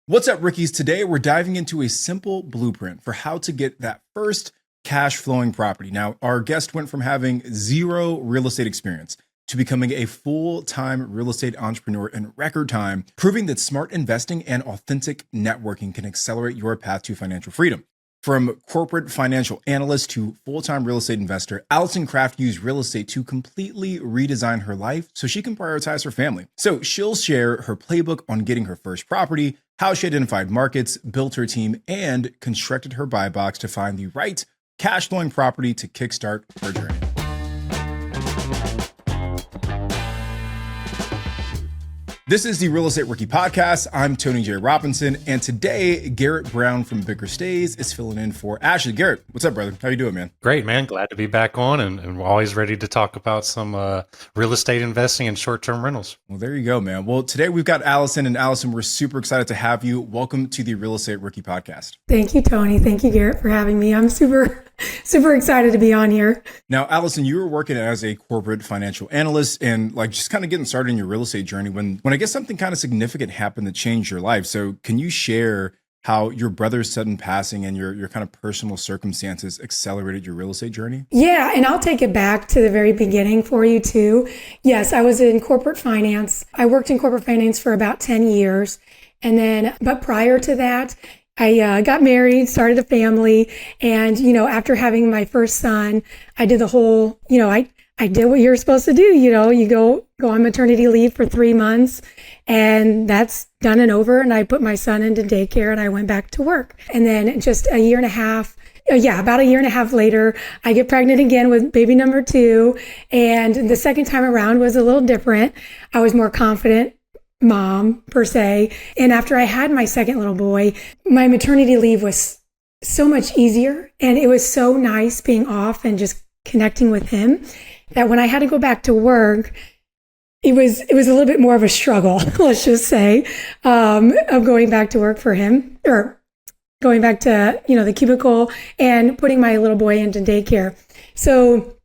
What's up, rookies? Today, we're diving into a simple blueprint for how to get that first cash flowing property. Now, our guest went from having zero real estate experience to becoming a full-time real estate entrepreneur in record time, proving that smart investing and authentic networking can accelerate your path to financial freedom. From corporate financial analyst to full-time real estate investor, Allison Craft used real estate to completely redesign her life so she can prioritize her family. So she'll share her playbook on getting her first property, how she identified markets, built her team, and constructed her buy box to find the right cash flowing property to kickstart her journey. This is the Real Estate Rookie Podcast. I'm Tony J. Robinson, and today Garrett Brown from Bigger Stays is filling in for Ashley. Garrett, what's up, brother? How you doing, man? Great, man. Glad to be back on, and we're always ready to talk about some real estate investing and short-term rentals. Well, there you go, man. Well, today we've got Allison, and Allison, we're super excited to have you. Welcome to the Real Estate Rookie Podcast. Thank you, Tony. Thank you, Garrett, for having me. I'm super excited to be on here. Now, Allison, you were working as a corporate financial analyst and just kind of getting started in your real estate journey when I guess something kind of significant happened that changed your life. So can you share how your brother's sudden passing and your kind of personal circumstances accelerated your real estate journey? Yeah, and I'll take it back to the very beginning for you too. Yes, I was in corporate finance. I worked in corporate finance for about 10 years. But prior to that, I got married, started a family, and, after having my first son, I did the whole, I did what you're supposed to do. You go on maternity leave for 3 months, and that's done and over. And I put my son into daycare and I went back to work. And then just about a year and a half later, I get pregnant again with baby number 2. And the second time around was a little different. I was more confident mom per se. And after I had my second little boy, my maternity leave was so much easier. And it was so nice being off and just connecting with him that when I had to go back to work, it was a little bit more of a struggle, let's just say, of going back to work for him, or going back to, the cubicle and putting my little boy into daycare. So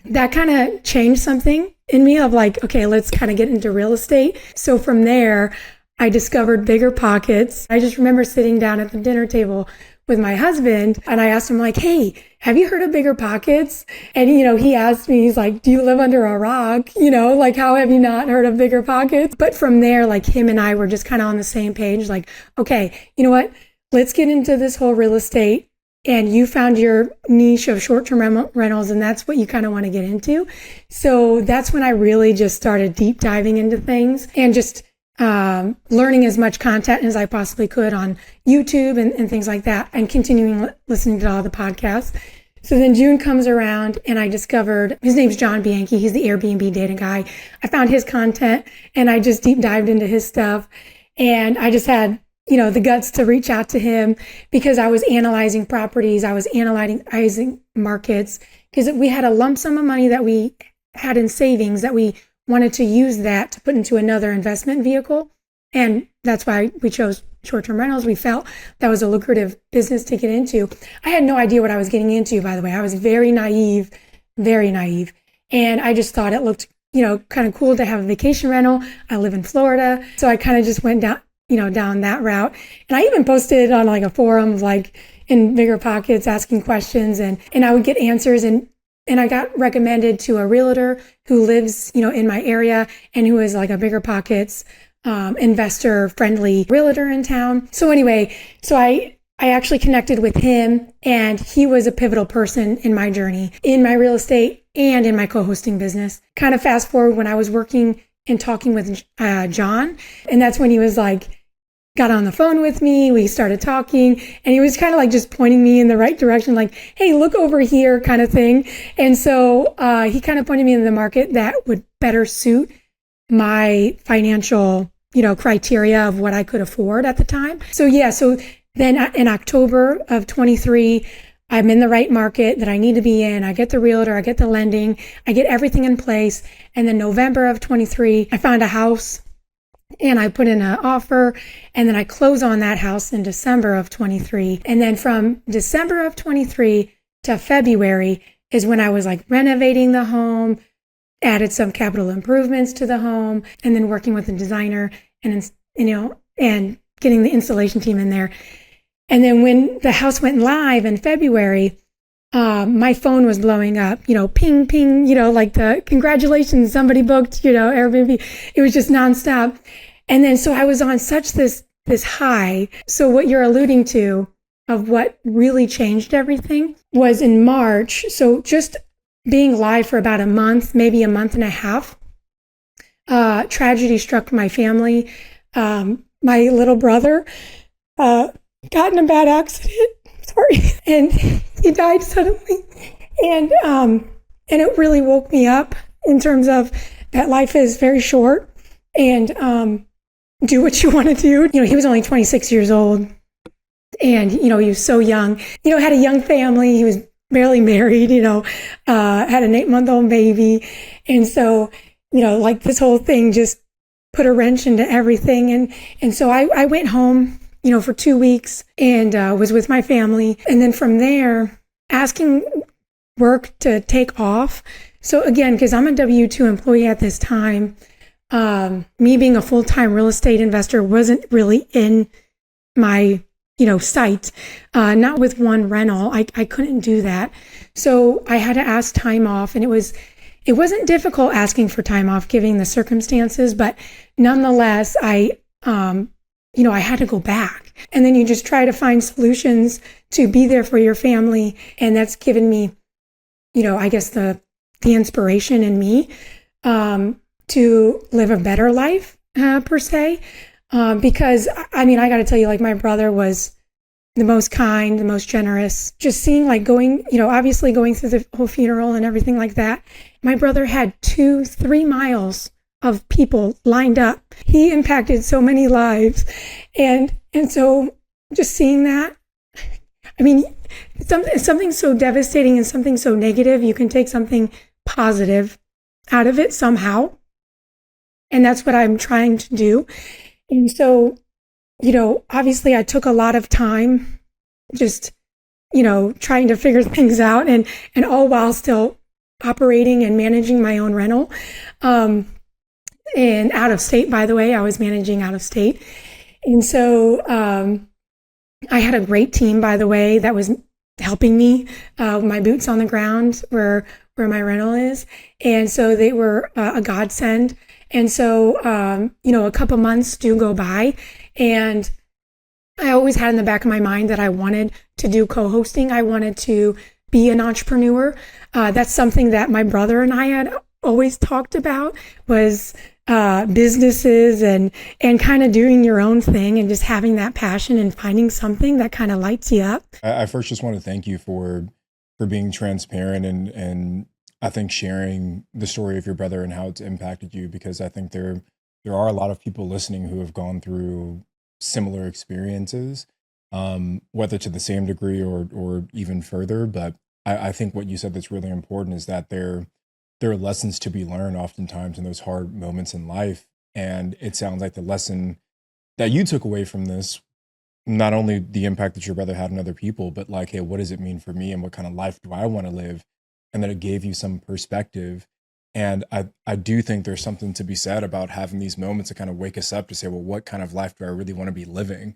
that kind of changed something in me of okay, let's kind of get into real estate. So from there, I discovered BiggerPockets. I just remember sitting down at the dinner table with my husband, and I asked him hey, have you heard of BiggerPockets? And, he asked me, he's like, do you live under a rock? How have you not heard of BiggerPockets? But from there, him and I were just kind of on the same page, okay, you know what? Let's get into this whole real estate. And you found your niche of short-term rentals, and that's what you kind of want to get into. So that's when I really just started deep diving into things and just learning as much content as I possibly could on YouTube and things like that, and continuing listening to all the podcasts. So then June comes around and I discovered, his name's John Bianchi. He's the Airbnb data guy. I found his content and I just deep dived into his stuff. And I just had, the guts to reach out to him because I was analyzing properties. I was analyzing markets because we had a lump sum of money that we had in savings that we wanted to use that to put into another investment vehicle. And that's why we chose short-term rentals. We felt that was a lucrative business to get into. I had no idea what I was getting into, by the way. I was very naive. And I just thought it looked, kind of cool to have a vacation rental. I live in Florida. So I kind of just went down that route. And I even posted on a forum, in BiggerPockets, asking questions, and I would get answers. And I got recommended to a realtor who lives, in my area and who is a BiggerPockets investor friendly realtor in town. So anyway, I actually connected with him, and he was a pivotal person in my journey, in my real estate and in my co-hosting business. Kind of fast forward when I was working and talking with John, and that's when he was got on the phone with me. We started talking, and he was kind of just pointing me in the right direction, hey, look over here kind of thing. And so he kind of pointed me in the market that would better suit my financial, criteria of what I could afford at the time. So then in October of 23, I'm in the right market that I need to be in. I get the realtor, I get the lending, I get everything in place. And then November of 23, I found a house and I put in an offer, and then I close on that house in December of 23. And then from December of 23 to February is when I was renovating the home, added some capital improvements to the home, and then working with a designer and getting the installation team in there. And then when the house went live in February, my phone was blowing up, ping, ping, like the congratulations, somebody booked, Airbnb. It was just nonstop. And then, so I was on such this high. So what you're alluding to of what really changed everything was in March. So just being live for about a month, maybe a month and a half, tragedy struck my family. My little brother got in a bad accident. Sorry. And he died suddenly. And it really woke me up in terms of that life is very short and do what you want to do. He was only 26 years old and, he was so young, had a young family. He was barely married, had an 8-month-old baby. And so, like this whole thing just put a wrench into everything. And so I went home, for 2 weeks and was with my family. And then from there, asking work to take off. So again, because I'm a W-2 employee at this time, me being a full-time real estate investor wasn't really in my, sight, not with one rental. I couldn't do that. So I had to ask time off, and it wasn't difficult asking for time off given the circumstances, but nonetheless, I had to go back. And then you just try to find solutions to be there for your family. And that's given me, I guess the inspiration in me, to live a better life, per se. Because I got to tell you, like my brother was the most kind, the most generous, just seeing like going, obviously going through the whole funeral and everything like that. My brother had 2-3 miles of people lined up. He impacted so many lives. And so just seeing that, something so devastating and something so negative, you can take something positive out of it somehow. And that's what I'm trying to do. And so, obviously I took a lot of time just, trying to figure things out and all while still operating and managing my own rental. And out of state, by the way, I was managing out of state. And so I had a great team, by the way, that was helping me, my boots on the ground where my rental is. And so they were a godsend. And so, a couple months do go by, and I always had in the back of my mind that I wanted to do co-hosting. I wanted to be an entrepreneur. That's something that my brother and I had always talked about, was businesses and kind of doing your own thing and just having that passion and finding something that kind of lights you up. I first just want to thank you for being transparent and I think sharing the story of your brother and how it's impacted you, because I think there are a lot of people listening who have gone through similar experiences, whether to the same degree or even further. But I think what you said that's really important is that there are lessons to be learned oftentimes in those hard moments in life. And it sounds like the lesson that you took away from this, not only the impact that your brother had on other people, but like, hey, what does it mean for me and what kind of life do I want to live? And that it gave you some perspective. And I do think there's something to be said about having these moments to kind of wake us up to say, well, what kind of life do I really want to be living?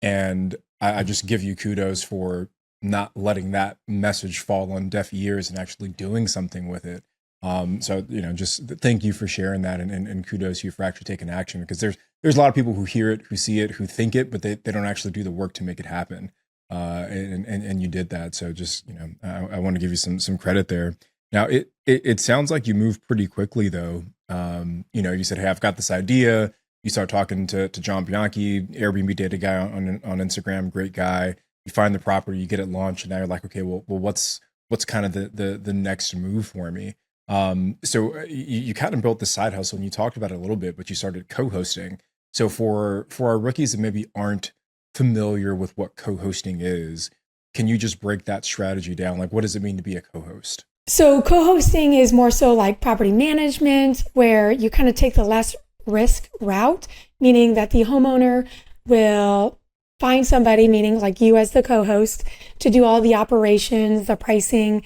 And I just give you kudos for not letting that message fall on deaf ears and actually doing something with it. So, just thank you for sharing that and kudos to you for actually taking action, because there's a lot of people who hear it, who see it, who think it, but they don't actually do the work to make it happen. And you did that. So just, I want to give you some credit there. Now it sounds like you moved pretty quickly though. You said, hey, I've got this idea. You start talking to John Bianchi, Airbnb data guy on Instagram, great guy. You find the property, you get it launched, and now you're like, okay, well, what's kind of the next move for me? So you kind of built the side hustle, and you talked about it a little bit, but you started co-hosting. So for our rookies that maybe aren't familiar with what co-hosting is, can you just break that strategy down? Like, what does it mean to be a co-host? So co-hosting is more so like property management, where you kind of take the less risk route, meaning that the homeowner will find somebody, meaning like you as the co-host, to do all the operations, the pricing,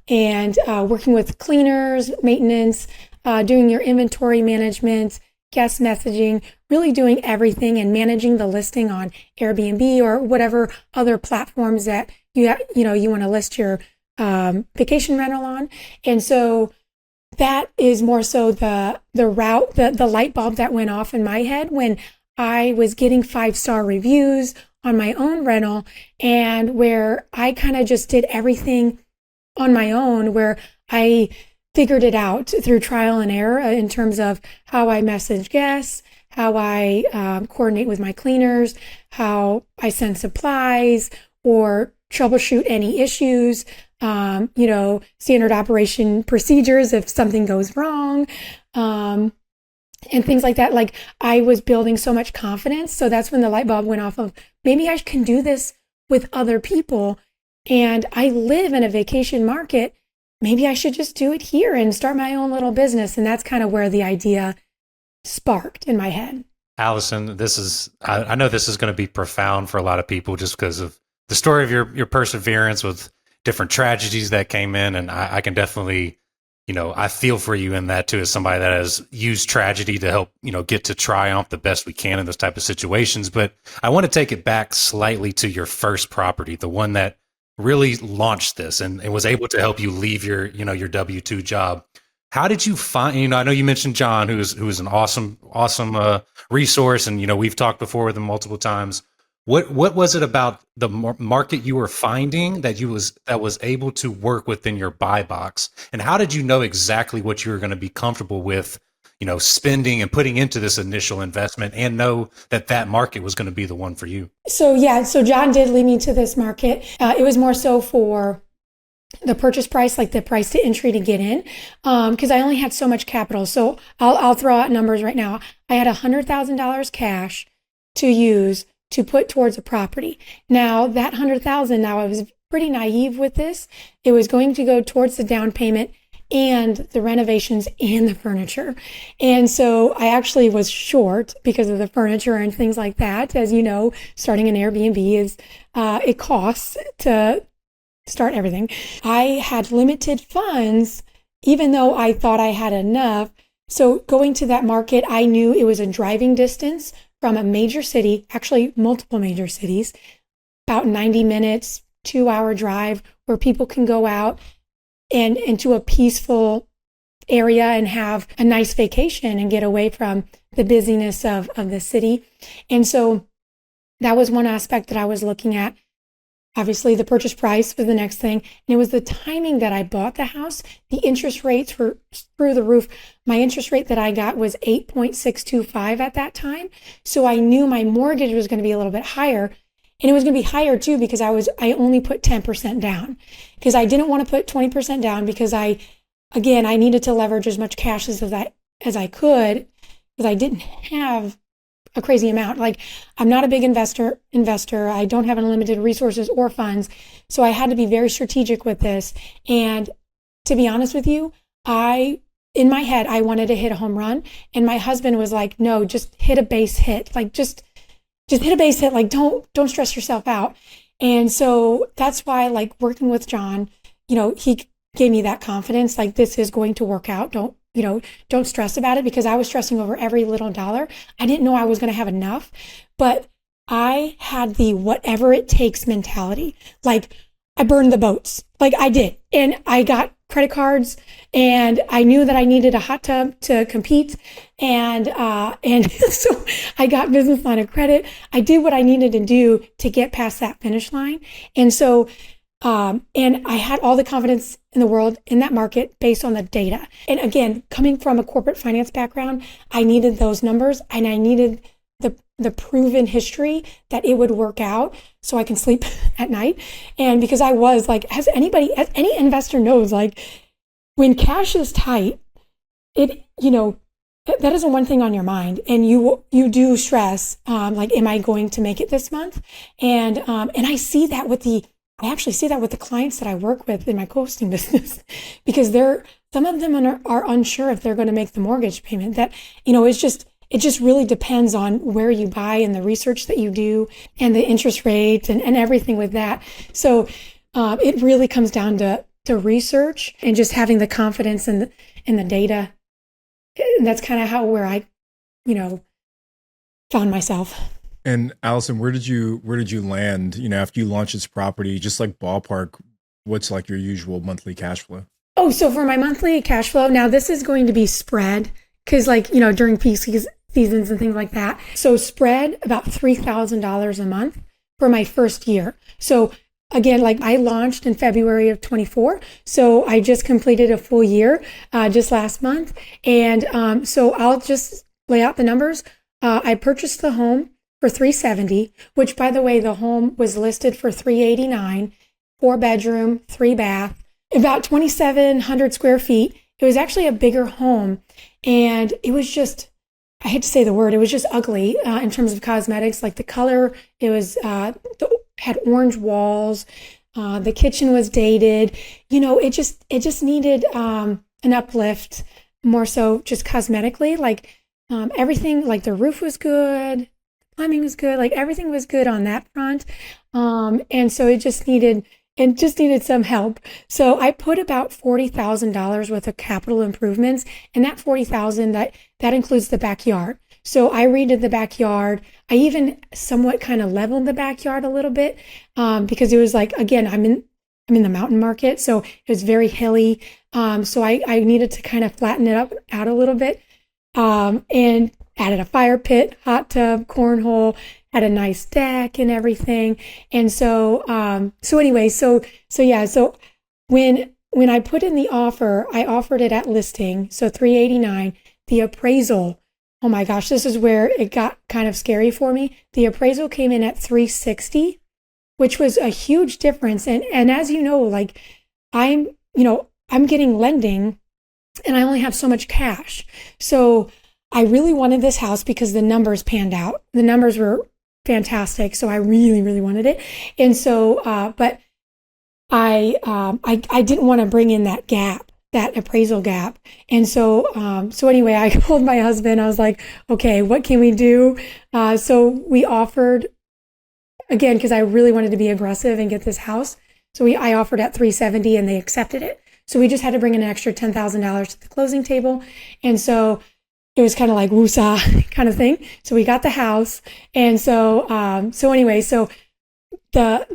and working with cleaners, maintenance, doing your inventory management, guest messaging, really doing everything and managing the listing on Airbnb or whatever other platforms that you want to list your vacation rental on. And so that is more so the route, the light bulb that went off in my head when I was getting 5-star reviews on my own rental, and where I kind of just did everything on my own, where I figured it out through trial and error in terms of how I message guests, how I coordinate with my cleaners, how I send supplies or troubleshoot any issues, standard operation procedures if something goes wrong, and things like that. Like, I was building so much confidence. So that's when the light bulb went off of, maybe I can do this with other people. And I live in a vacation market. Maybe I should just do it here and start my own little business. And that's kind of where the idea sparked in my head. Allison, I know this is going to be profound for a lot of people just because of the story of your perseverance with different tragedies that came in. And I can definitely, I feel for you in that too, as somebody that has used tragedy to help, get to triumph the best we can in those type of situations. But I want to take it back slightly to your first property, the one that really launched this and was able to help you leave your W-2 job. How did you find, I know you mentioned John, who is an awesome resource. And, we've talked before with him multiple times. What was it about the market you were finding that was able to work within your buy box? And how did you know exactly what you were going to be comfortable with, spending and putting into this initial investment, and know that market was going to be the one for you? So John did lead me to this market. It was more so for the purchase price, like the price to entry to get in, because I only had so much capital. So I'll throw out numbers right now. I had $100,000 cash to use to put towards a property. Now that $100,000, I was pretty naive with this. It was going to go towards the down payment and the renovations and the furniture. And so I actually was short because of the furniture and things like that. As you know, starting an Airbnb is, it costs to start everything. I had limited funds, even though I thought I had enough. So going to that market, I knew it was a driving distance from a major city, actually multiple major cities, about 90 minutes, 2-hour drive where people can go out and into a peaceful area and have a nice vacation and get away from the busyness of the city. And so that was one aspect that I was looking at. Obviously, the purchase price was the next thing. And it was the timing that I bought the house. The interest rates were through the roof. My interest rate that I got was 8.625 at that time. So I knew my mortgage was going to be a little bit higher. And it was going to be higher too because I only put 10% down, because I didn't want to put 20% down because I needed to leverage as much cash as I could, because I didn't have a crazy amount. Like, I'm not a big investor. I don't have unlimited resources or funds. So I had to be very strategic with this. And to be honest with you, in my head, I wanted to hit a home run. And my husband was like, no, just hit a base hit. Like, just hit a base hit. Like, don't stress yourself out. And so that's why, like, working with John, he gave me that confidence. Like, this is going to work out. Don't stress about it, because I was stressing over every little dollar. I didn't know I was going to have enough, but I had the whatever it takes mentality. Like, I burned the boats. Like, I did. And I got credit cards, and I knew that I needed a hot tub to compete. And so I got business line of credit. I did what I needed to do to get past that finish line. And so, and I had all the confidence in the world in that market based on the data. And again, coming from a corporate finance background, I needed those numbers, and I needed the proven history that it would work out so I can sleep at night. And because I was like, as any investor knows, like, when cash is tight, that isn't one thing on your mind. And you do stress, like, am I going to make it this month? And I actually see that with the clients that I work with in my co-hosting business, because some of them are unsure if they're going to make the mortgage payment. That, it just really depends on where you buy and the research that you do and the interest rates and everything with that. So it really comes down to research and just having the confidence in the data. And that's kind of where I found myself. And Allison, where did you land, after you launched this property, just like ballpark, what's like your usual monthly cash flow? Oh, so for my monthly cash flow, now this is going to be spread because during peak seasons and things like that. So spread about $3,000 a month for my first year. So again, I launched in February of 24. So I just completed a full year just last month. And so I'll just lay out the numbers. I purchased the home for $370, which, by the way, the home was listed for $389, 4-bedroom, 3-bath, about 2,700 square feet. It was actually a bigger home, and it was just, I hate to say the word, it was just ugly in terms of cosmetics. Like the color, it was had orange walls. The kitchen was dated. It just needed an uplift, more so just cosmetically. Everything, the roof was good. Plumbing was good, everything was good on that front. And so it just needed some help. So I put about $40,000 worth of capital improvements, and that $40,000, that includes the backyard. So I redid the backyard. I even somewhat kind of leveled the backyard a little bit, because it was again, I'm in the mountain market, so it was very hilly. So I needed to kind of flatten it out a little bit. And added a fire pit, hot tub, cornhole, had a nice deck and everything. And so when I put in the offer, I offered it at listing, so $389. The appraisal, oh my gosh, this is where it got kind of scary for me. The appraisal came in at $360, which was a huge difference. And as you know, I'm getting lending and I only have so much cash. So I really wanted this house because the numbers panned out. The numbers were fantastic. So I really, really wanted it. And so, but I didn't want to bring in that gap, that appraisal gap. And so anyway, I called my husband. I was like, okay, what can we do? So we offered, again, because I really wanted to be aggressive and get this house. So I offered at $370 and they accepted it. So we just had to bring in an extra $10,000 to the closing table. And so it was kind of like woosah kind of thing. So we got the house. And so the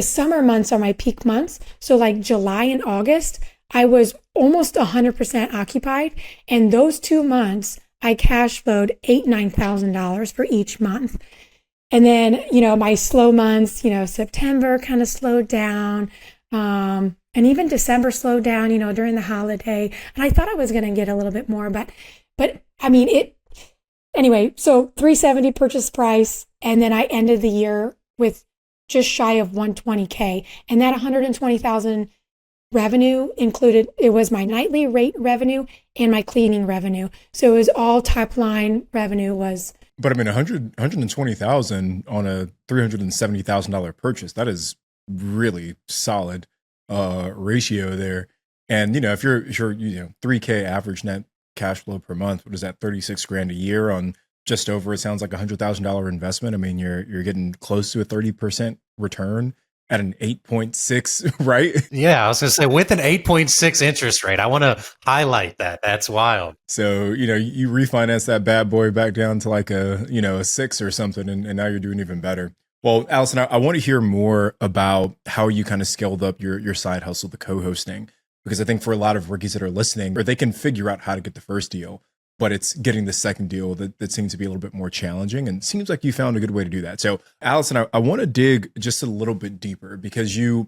summer months are my peak months. So July and August, I was almost 100% occupied. And those 2 months, I cash flowed $9,000 for each month. And then, my slow months, September kind of slowed down. And even December slowed down, during the holiday. And I thought I was going to get a little bit more, but I mean, anyway, so $370 purchase price. And then I ended the year with just shy of $120K. And that $120,000 revenue included, it was my nightly rate revenue and my cleaning revenue. So it was all top line revenue was. But I mean, $120,000 on a $370,000 purchase, that is really solid ratio there. And if you're 3K average net cash flow per month, what is that, 36 grand a year on just over, it sounds like $100,000 investment. I mean, you're getting close to a 30% return at an 8.6, right? Yeah, I was gonna say with an 8.6 interest rate. I want to highlight that. That's wild. So you refinance that bad boy back down to a 6 or something, and now you're doing even better. Well, Allison, I want to hear more about how you kind of scaled up your side hustle, the co-hosting, because I think for a lot of rookies that are listening, or they can figure out how to get the first deal, but it's getting the second deal that seems to be a little bit more challenging, and it seems like you found a good way to do that. So, Allison, I want to dig just a little bit deeper because you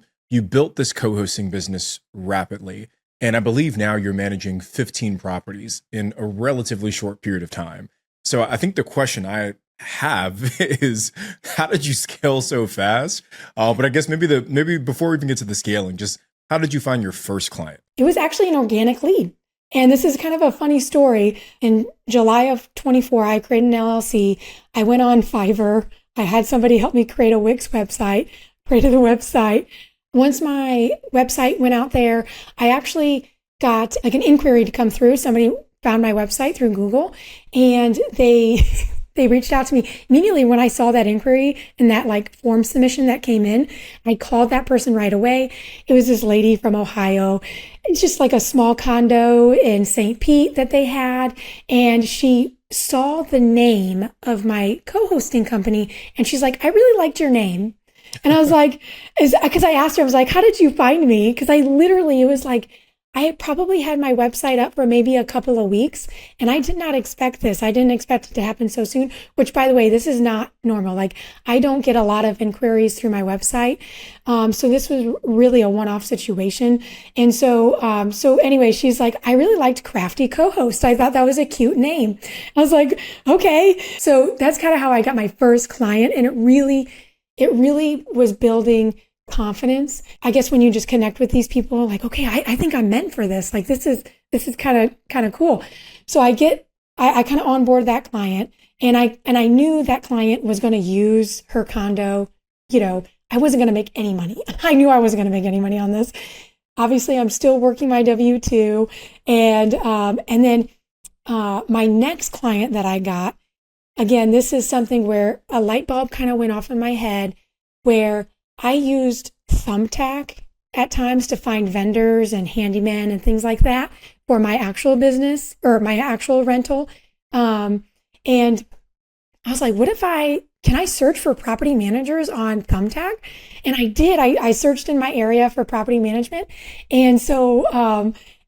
built this co-hosting business rapidly, and I believe now you're managing 15 properties in a relatively short period of time. So I think the question I have is, how did you scale so fast? But I guess maybe before we even get to the scaling, just how did you find your first client? It was actually an organic lead. And this is kind of a funny story. In July of 24, I created an LLC. I went on Fiverr. I had somebody help me create a Wix website, created a website. Once my website went out there, I actually got an inquiry to come through. Somebody found my website through Google, and they reached out to me immediately when I saw that inquiry and that form submission that came in. I called that person right away. It was this lady from Ohio. It's just a small condo in St. Pete that they had. And she saw the name of my co-hosting company, and she's like, I really liked your name. And I was like, because I asked her, I was like, how did you find me? Because it was like, I had probably had my website up for maybe a couple of weeks, and I did not expect this. I didn't expect it to happen so soon, which, by the way, this is not normal. Like, I don't get a lot of inquiries through my website. So this was really a one-off situation. And so anyway, she's like, I really liked Crafty Co-host. I thought that was a cute name. I was like, okay. So that's kind of how I got my first client. And it really was building confidence. I guess when you just connect with these people, like, okay, I think I'm meant for this. Like, this is kind of cool. So I kind of onboard that client, and I knew that client was going to use her condo. I wasn't going to make any money. I knew I wasn't going to make any money on this. Obviously, I'm still working my W-2, and then my next client that I got, again, this is something where a light bulb kind of went off in my head, where I used Thumbtack at times to find vendors and handymen and things like that for my actual business or my actual rental. And I was like, can I search for property managers on Thumbtack? And I did. I searched in my area for property management. And so,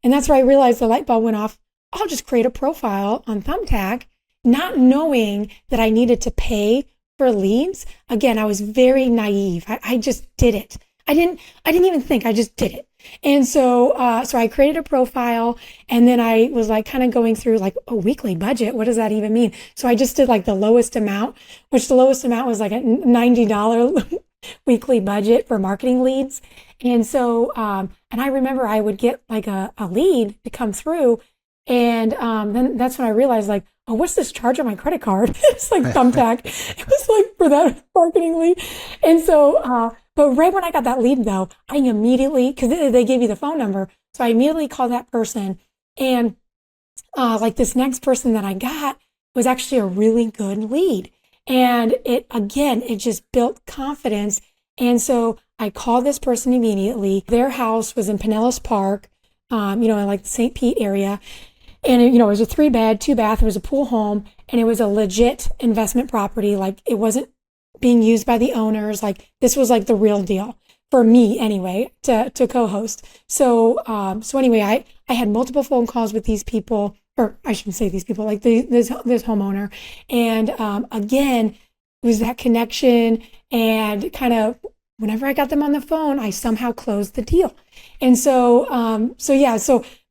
and that's where I realized the light bulb went off. I'll just create a profile on Thumbtack, not knowing that I needed to pay for leads. Again, I was very naive. I just did it. I didn't even think, I just did it. And so I created a profile, and then I was like kind of going through like a weekly budget. What does that even mean? So I just did like the lowest amount, which the lowest amount was like a $90 weekly budget for marketing leads. And so, and I remember I would get like a lead to come through. And then that's when I realized, like, oh, what's this charge on my credit card? It's like Thumbtack. It was like for that marketing lead. And so, but right when I got that lead though, I immediately, because they gave you the phone number, so I immediately called that person. And like this next person that I got was actually a really good lead. And it just built confidence. And so I called this person immediately. Their house was in Pinellas Park, in like the St. Pete area. And it was a 3-bed, 2-bath. It was a pool home, and it was a legit investment property. Like, it wasn't being used by the owners. Like, this was like the real deal for me anyway, to co-host. So anyway, I had multiple phone calls with these people, or I shouldn't say these people, like this homeowner. And again, it was that connection, and kind of whenever I got them on the phone, I somehow closed the deal. And so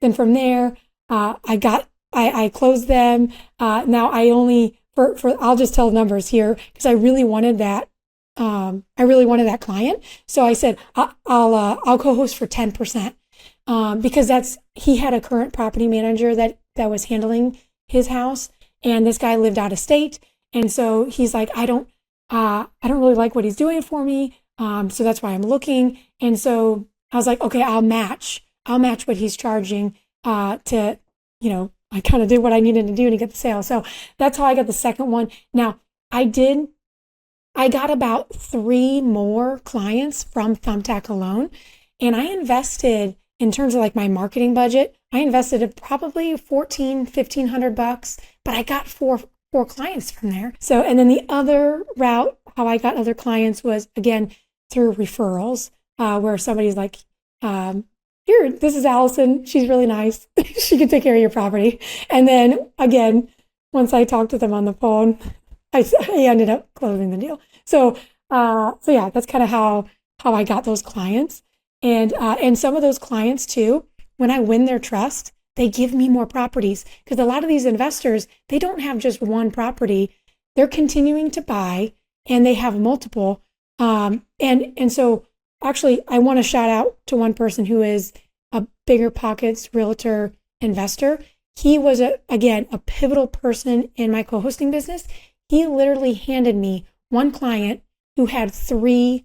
then from there, I closed them. Now I only, I'll just tell numbers here, because I really wanted that client. So I said, I'll co-host for 10%, because he had a current property manager that was handling his house, and this guy lived out of state. And so he's like, I don't really like what he's doing for me. So that's why I'm looking. And so I was like, okay, I'll match what he's charging, I kind of did what I needed to do to get the sale. So that's how I got the second one. Now I got about 3 more clients from Thumbtack alone. And I invested, in terms of like my marketing budget, I invested probably $1,500, but I got four clients from there. So, and then the other route, how I got other clients was, again, through referrals, where somebody's like, here, this is Allison. She's really nice. She can take care of your property. And then again, once I talked to them on the phone, I ended up closing the deal. So yeah, that's kind of how I got those clients. And some of those clients too, when I win their trust, they give me more properties, because a lot of these investors, they don't have just one property. They're continuing to buy, and they have multiple. And so actually, I want to shout out to one person who is a BiggerPockets realtor investor. He was, a pivotal person in my co-hosting business. He literally handed me one client who had three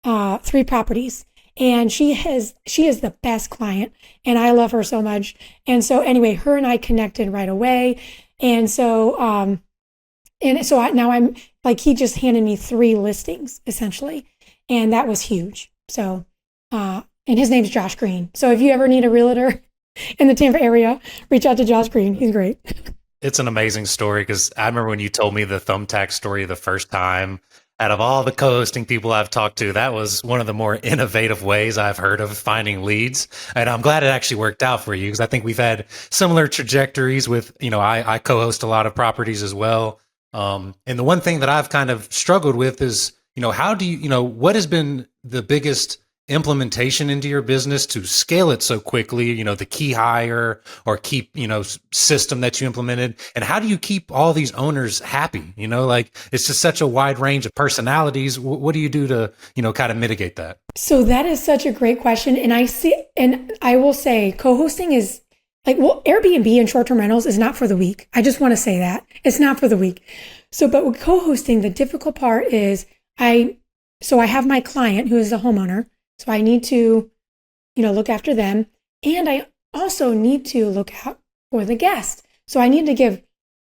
properties. And she is the best client, and I love her so much. And so anyway, her and I connected right away. And so, now I'm like, he just handed me 3 listings essentially. And that was huge. So, and his name's Josh Green. So if you ever need a realtor in the Tampa area, reach out to Josh Green. He's great. It's an amazing story because I remember when you told me the thumbtack story the first time. Out of all the co-hosting people I've talked to, that was one of the more innovative ways I've heard of finding leads. And I'm glad it actually worked out for you because I think we've had similar trajectories with, I co-host a lot of properties as well. And the one thing that I've kind of struggled with is, how do what has been the biggest implementation into your business to scale it so quickly, the key hire or keep, system that you implemented? And how do you keep all these owners happy? Like it's just such a wide range of personalities. What do you do to, kind of mitigate that? So that is such a great question. And I will say co-hosting is Airbnb and short-term rentals is not for the weak. I just want to say that it's not for the weak. So, but with co-hosting, the difficult part is I have my client who is the homeowner. So I need to, look after them. And I also need to look out for the guest. So I need to give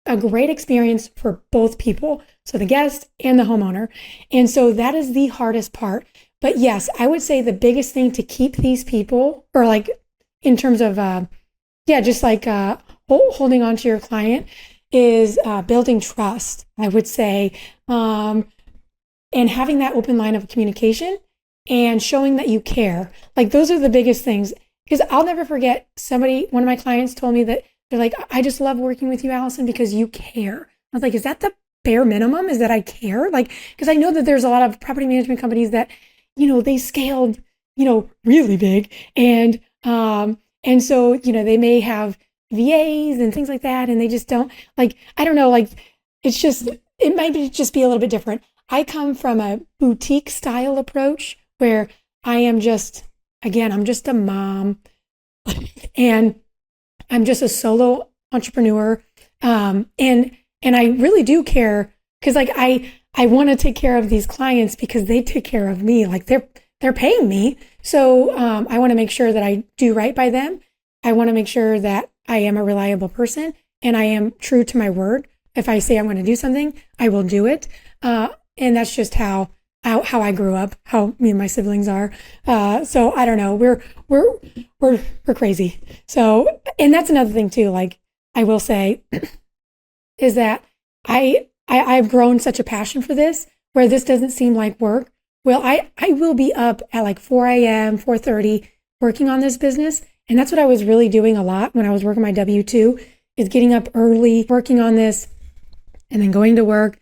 a great experience for both people. So the guest and the homeowner. And so that is the hardest part. But yes, I would say the biggest thing to keep these people, or in terms of, holding on to your client is building trust, I would say, and having that open line of communication. And showing that you care. Those are the biggest things. Because I'll never forget one of my clients told me that they're like, I just love working with you, Allison, because you care. I was like, is that the bare minimum? Is that I care? Because I know that there's a lot of property management companies that, they scaled, really big. And so, they may have VAs and things like that. And they just don't I don't know, it might just be a little bit different. I come from a boutique style approach where I'm just a mom and I'm just a solo entrepreneur. And I really do care because I want to take care of these clients because they take care of me. They're paying me. So I want to make sure that I do right by them. I want to make sure that I am a reliable person and I am true to my word. If I say I'm going to do something, I will do it. And that's just how I grew up, how me and my siblings are. So I don't know, we're crazy. So, and that's another thing too, I will say is that I've grown such a passion for this where this doesn't seem like work. Well, I will be up at 4 a.m., 4:30 working on this business. And that's what I was really doing a lot when I was working my W-2 is getting up early, working on this and then going to work,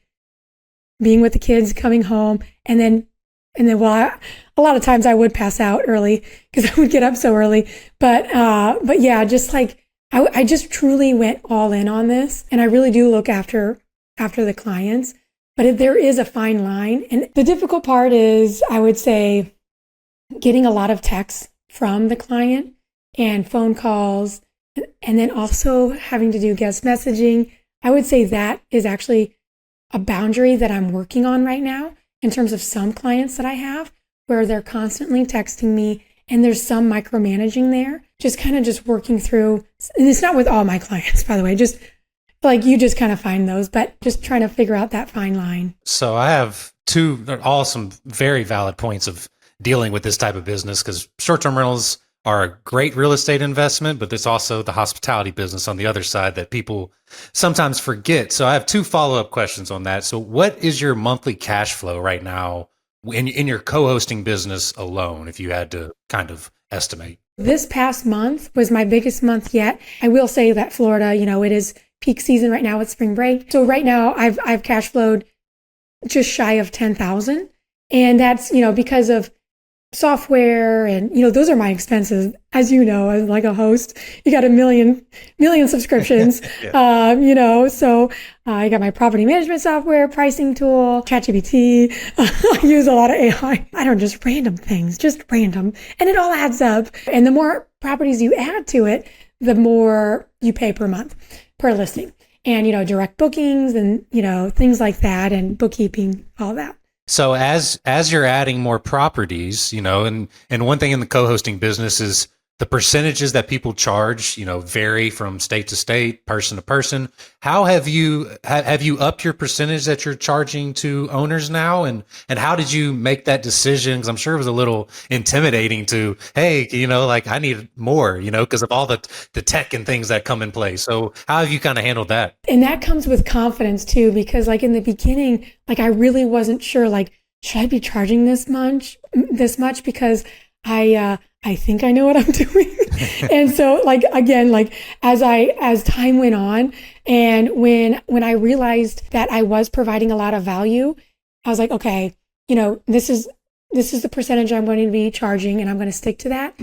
being with the kids, coming home, and then a lot of times I would pass out early because I would get up so early. But yeah, I just truly went all in on this, and I really do look after the clients. But there is a fine line, and the difficult part is, I would say, getting a lot of texts from the client and phone calls, and then also having to do guest messaging. I would say that is actually a boundary that I'm working on right now in terms of some clients that I have where they're constantly texting me and there's some micromanaging there, just working through. And it's not with all my clients, by the way, just you just kind of find those, but just trying to figure out that fine line. So I have some very valid points of dealing with this type of business because short-term rentals are a great real estate investment, but there's also the hospitality business on the other side that people sometimes forget. So I have two follow-up questions on that. So what is your monthly cash flow right now in your co-hosting business alone, if you had to kind of estimate? This past month was my biggest month yet. I will say that Florida, it is peak season right now with spring break. So right now I've cash flowed just shy of 10,000. And that's, because of software and, those are my expenses. As you know, as a host, you got a million subscriptions, yeah. So I got my property management software, pricing tool, ChatGPT. I use a lot of AI. I don't just random things, just random. And it all adds up. And the more properties you add to it, the more you pay per month, per listing. And, direct bookings and, things like that and bookkeeping, all that. So as you're adding more properties, and one thing in the co-hosting business is the percentages that people charge, vary from state to state, person to person. How have you upped your percentage that you're charging to owners now? And how did you make that decision? Because I'm sure it was a little intimidating to, hey, like I need more, because of all the tech and things that come in play. So how have you kind of handled that? And that comes with confidence too, because like in the beginning, like I really wasn't sure, like, should I be charging this much? Because I think I know what I'm doing. And so like, again, like as time went on and when I realized that I was providing a lot of value, I was like, okay, this is the percentage I'm going to be charging and I'm going to stick to that.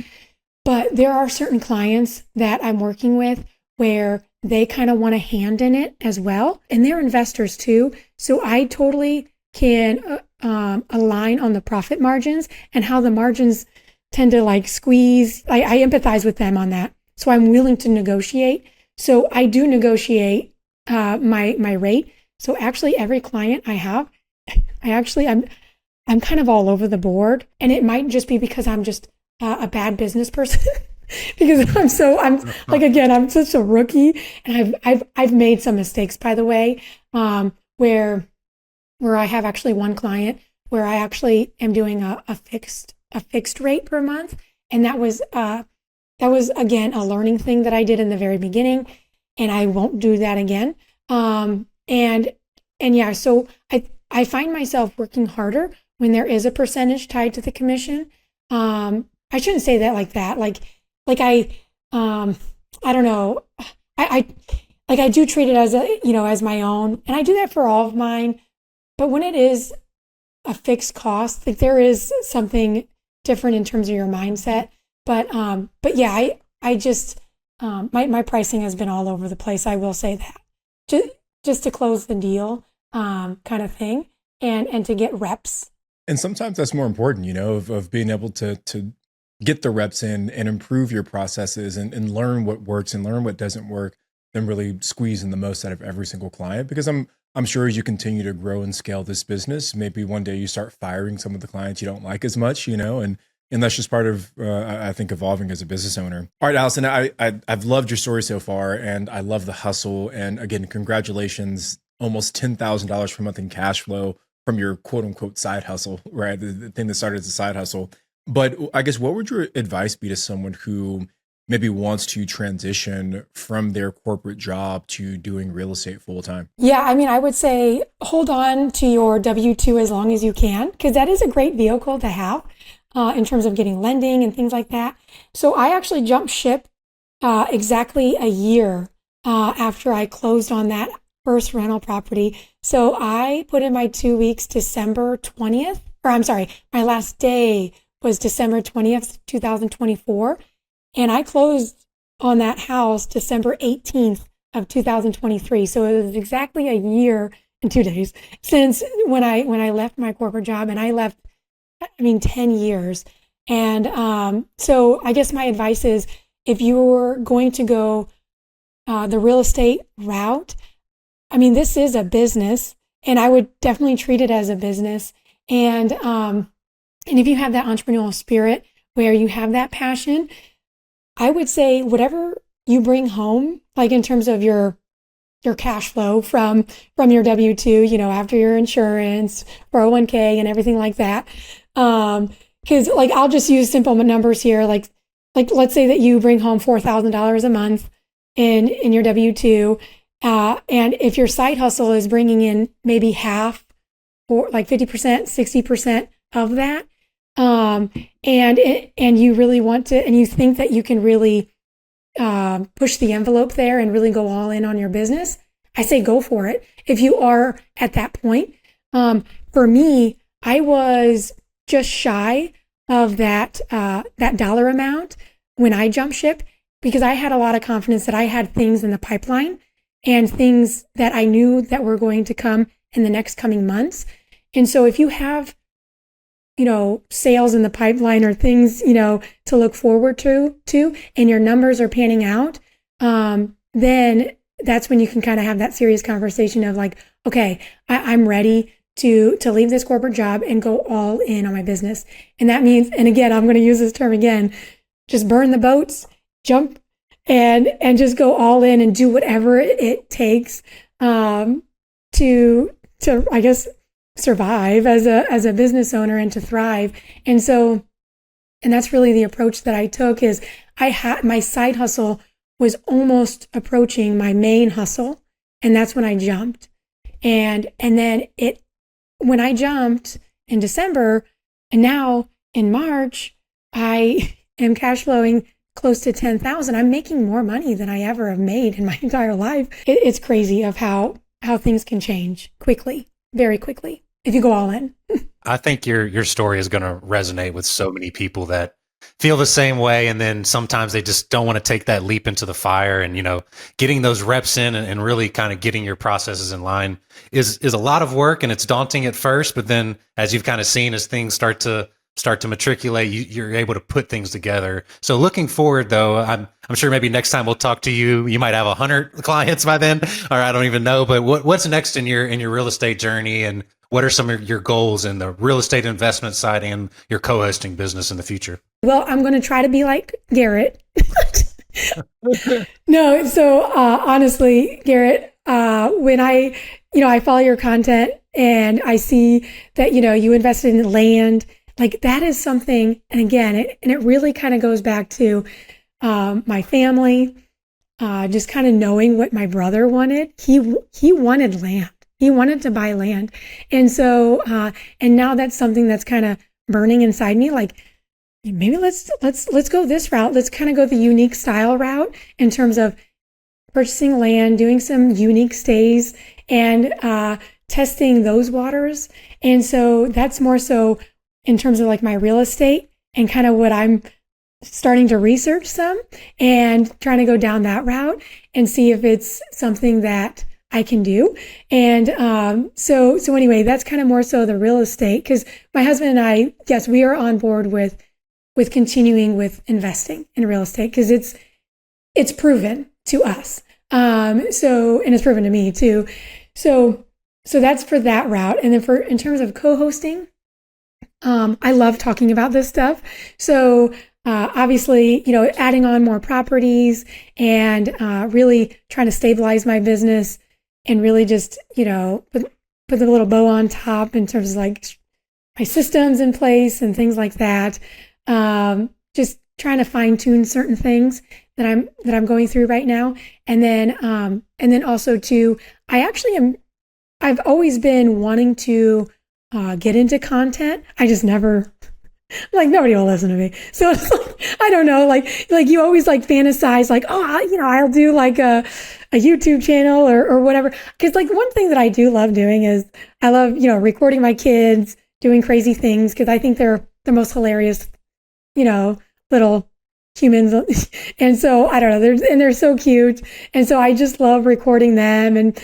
But there are certain clients that I'm working with where they kind of want a hand in it as well. And they're investors too. So I totally can align on the profit margins and how the margins tend to like squeeze. I empathize with them on that. So I'm willing to negotiate. So I do negotiate my rate. So actually every client I have, I'm kind of all over the board. And it might just be because I'm just a bad business person. Because I'm such a rookie, and I've made some mistakes, by the way, where I have actually one client where I actually am doing a fixed rate per month, and that was again a learning thing that I did in the very beginning, and I won't do that again. So I find myself working harder when there is a percentage tied to the commission. I shouldn't say that like that, I don't know. I do treat it as as my own, and I do that for all of mine. But when it is a fixed cost, like there is something different in terms of your mindset. But yeah, I just, my pricing has been all over the place. I will say that just to close the deal, kind of thing, and to get reps. And sometimes that's more important, of being able to get the reps in and improve your processes and learn what works and learn what doesn't work, than really squeezing the most out of every single client. Because I'm sure as you continue to grow and scale this business, maybe one day you start firing some of the clients you don't like as much, and that's just part of, I think, evolving as a business owner. All right, Allison, I've loved your story so far, and I love the hustle. And again, congratulations, almost $10,000 per month in cash flow from your quote unquote side hustle, right? The thing that started as a side hustle. But I guess what would your advice be to someone who maybe wants to transition from their corporate job to doing real estate full time? Yeah, I would say hold on to your W-2 as long as you can, because that is a great vehicle to have in terms of getting lending and things like that. So I actually jumped ship exactly a year after I closed on that first rental property. So I put in my 2 weeks, December 20th, my last day was December 20th, 2024. And I closed on that house December 18th of 2023. So it was exactly a year and 2 days since when I left my corporate job, and I left, 10 years. And so I guess my advice is, if you're going to go the real estate route, this is a business, and I would definitely treat it as a business. And if you have that entrepreneurial spirit where you have that passion, I would say whatever you bring home, like in terms of your cash flow from your W-2, after your insurance, 401k and everything like that. Cause like, I'll just use simple numbers here. Like let's say that you bring home $4,000 a month in your W-2. And if your side hustle is bringing in maybe half or like 50%, 60% of that, and you really want to, and you think that you can really push the envelope there and really go all in on your business, I say go for it. If you are at that point, for me, I was just shy of that dollar amount when I jumped ship, because I had a lot of confidence that I had things in the pipeline and things that I knew that were going to come in the next coming months. And so if you have sales in the pipeline or things, to look forward to, and your numbers are panning out, then that's when you can kind of have that serious conversation of like, okay, I'm ready to leave this corporate job and go all in on my business. And that means, and again, I'm going to use this term again, just burn the boats, jump, and just go all in and do whatever it takes to I guess survive as a business owner and to thrive. And that's really the approach that I took. Is I had my side hustle was almost approaching my main hustle, and that's when I jumped. And then when I jumped in December, and now in March, I am cash flowing close to 10,000. I'm making more money than I ever have made in my entire life. It's crazy of how things can change quickly, very quickly, if you go all in. I think your story is going to resonate with so many people that feel the same way. And then sometimes they just don't want to take that leap into the fire, and, getting those reps in and really kind of getting your processes in line is a lot of work, and it's daunting at first. But then as you've kind of seen, as things start to matriculate, you're able to put things together. So looking forward, though, I'm sure maybe next time we'll talk to you, you might have 100 clients by then, or I don't even know. But what's next in your real estate journey, and what are some of your goals in the real estate investment side and your co-hosting business in the future? Well, I'm going to try to be like Garrett. No, so honestly, Garrett, when I follow your content and I see that, you invested in land, like that is something. And again, it really kind of goes back to my family, just kind of knowing what my brother wanted. He wanted land. He wanted to buy land. And so, and now that's something that's kind of burning inside me. Like, maybe let's go this route. Let's kind of go the unique style route in terms of purchasing land, doing some unique stays, and testing those waters. And so that's more so in terms of like my real estate and kind of what I'm starting to research some and trying to go down that route and see if it's something that I can do. And so anyway, that's kind of more so the real estate, because my husband and I, yes, we are on board with continuing with investing in real estate, because it's proven to us. And it's proven to me too. So that's for that route. And then in terms of co-hosting, I love talking about this stuff. So obviously, adding on more properties and really trying to stabilize my business and really just, put the little bow on top in terms of like my systems in place and things like that. Just trying to fine tune certain things that I'm going through right now. And then also too, I've always been wanting to get into content. I just never, like, nobody will listen to me. So it's like, I don't know, like you always like fantasize like, oh, I'll do like a YouTube channel or whatever. Cause like one thing that I do love doing is I love, recording my kids doing crazy things. Cause I think they're the most hilarious, little humans. And so I don't know, they're so cute. And so I just love recording them and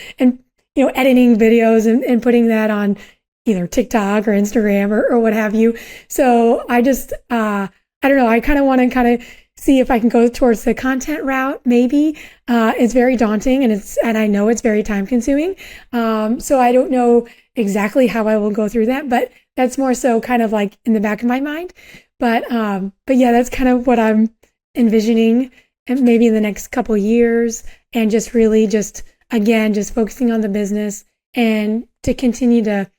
editing videos and putting that on either TikTok or Instagram or what have you. So I just, I don't know, I kind of want to see if I can go towards the content route. Maybe it's very daunting and I know it's very time consuming. So I don't know exactly how I will go through that, but that's more so kind of like in the back of my mind. But yeah, that's kind of what I'm envisioning, and maybe in the next couple years, and just really just focusing on the business and to continue to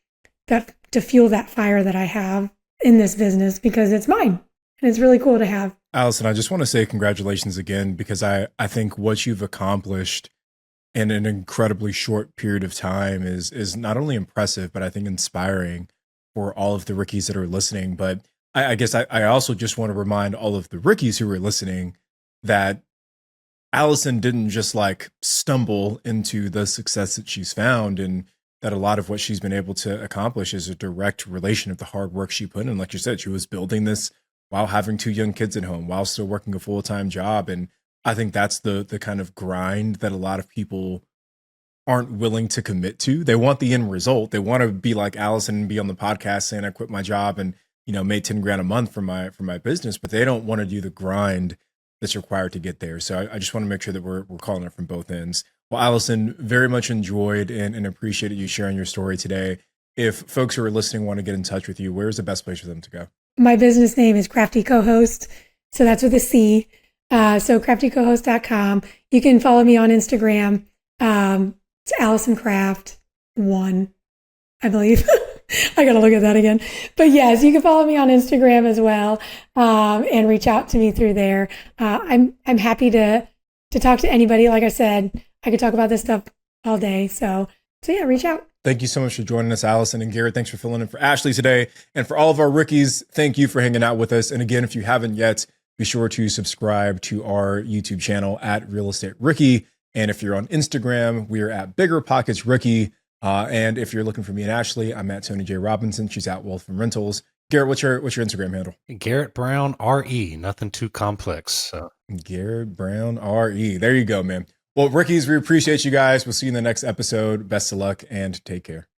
fuel that fire that I have in this business, because it's mine and it's really cool to have. Allison, I just want to say congratulations again, because I think what you've accomplished in an incredibly short period of time is not only impressive, but I think inspiring for all of the rookies that are listening. But I guess I also just want to remind all of the rookies who are listening that Allison didn't just like stumble into the success that she's found, and that a lot of what she's been able to accomplish is a direct relation of the hard work she put in. Like you said, she was building this while having 2 young kids at home, while still working a full-time job. And I think that's the kind of grind that a lot of people aren't willing to commit to. They want the end result. They want to be like Allison and be on the podcast saying I quit my job and made 10 grand a month from my business, but they don't want to do the grind that's required to get there. So I just want to make sure that we're calling it from both ends. Well, Allison, very much enjoyed and appreciated you sharing your story today. If folks who are listening want to get in touch with you, where's the best place for them to go? My business name is Crafty Co-Host. So that's with a C. So craftycohost.com. You can follow me on Instagram. It's Allison Craft 1, I believe. I got to look at that again. But yes, you can follow me on Instagram as well, and reach out to me through there. I'm happy to talk to anybody. Like I said, I could talk about this stuff all day. So yeah, reach out. Thank you so much for joining us, Allison and Garrett. Thanks for filling in for Ashley today. And for all of our rookies, thank you for hanging out with us. And again, if you haven't yet, be sure to subscribe to our YouTube channel at Real Estate Rookie. And if you're on Instagram, we are at BiggerPockets Rookie. And if you're looking for me and Ashley, I'm at Tony J. Robinson. She's at Wealth from Rentals. Garrett, what's your Instagram handle? Garrett Brown RE, nothing too complex. So. Garrett Brown RE. There you go, man. Well, rookies, we appreciate you guys. We'll see you in the next episode. Best of luck and take care.